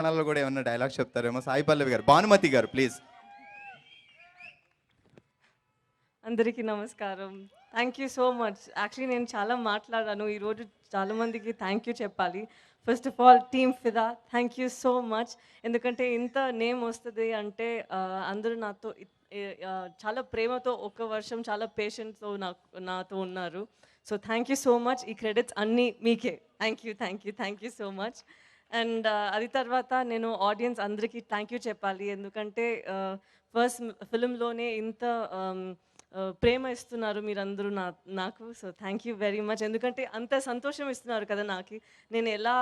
తెలంగాణలో కూడా ఏమన్నా డైలాగ్ చెప్తారేమో. సాయి పల్లవి గారు, భానుమతి గారు ప్లీజ్. అందరికీ నమస్కారం. Thank you so much. Actually నేను చాలా మాట్లాడాను. ఈరోజు చాలామందికి థ్యాంక్ యూ చెప్పాలి. ఫస్ట్ ఆఫ్ ఆల్ టీమ్ ఫిదా థ్యాంక్ యూ సో మచ్. ఎందుకంటే ఇంత నేమ్ వస్తుంది అంటే అందరూ నాతో చాలా ప్రేమతో ఒక వర్షం చాలా పేషెంట్తో నాతో ఉన్నారు. So thank you so much. ఈ క్రెడిట్స్ అన్నీ మీకే. Thank you so much. And అది తర్వాత నేను ఆడియన్స్ అందరికీ థ్యాంక్ యూ చెప్పాలి. ఎందుకంటే ఫస్ట్ ఫిలింలోనే ఇంత ప్రేమ ఇస్తున్నారు మీరందరూ నాకు. So thank you very much. ఎందుకంటే అంత సంతోషం ఇస్తున్నారు కదా నాకు. నేను ఎలా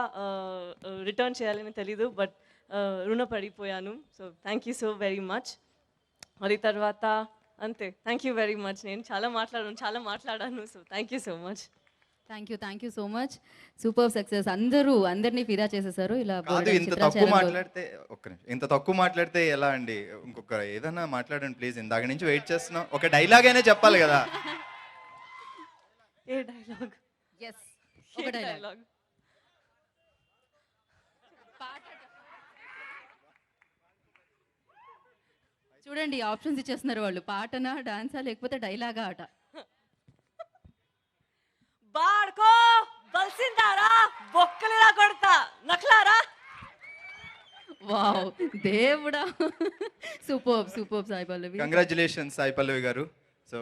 రిటర్న్ చేయాలని తెలీదు, బట్ రుణపడిపోయాను. So thank you so very much. అది తర్వాత అంతే. Thank you very much. నేను చాలా మాట్లాడాను. So thank you so much. Thank you so much. Super success. అందరినీ ఫిదా చేసేసారు. ఇలా కాదు, ఇంత తక్కువ మాట్లాడితే ఒక్క నిమిషం, ఇంత తక్కువ మాట్లాడితే ఎలా అండి? ఇంకొక ఏదైనా మాట్లాడండి ప్లీజ్. ఇందాక నుంచి వెయిట్ చేస్తున్నాం. ఒక డైలాగ్ అయినా చెప్పాలి కదా. ఏ డైలాగ్? ఎస్, ఒక డైలాగ్. చూడండి, ఆప్షన్స్ ఇచ్చేస్తున్నారు వాళ్ళు. పాటనా, డాన్సా, లేకపోతే డైలాగా ఆట. బాడ్కో బల్సిందారా బొక్కలిలా కొడతా నక్లారా. వావ్, దేవుడా. సూపర్ సాయి పల్లవి. కంగ్రాచులేషన్స్ సాయి పల్లవి గారు. సో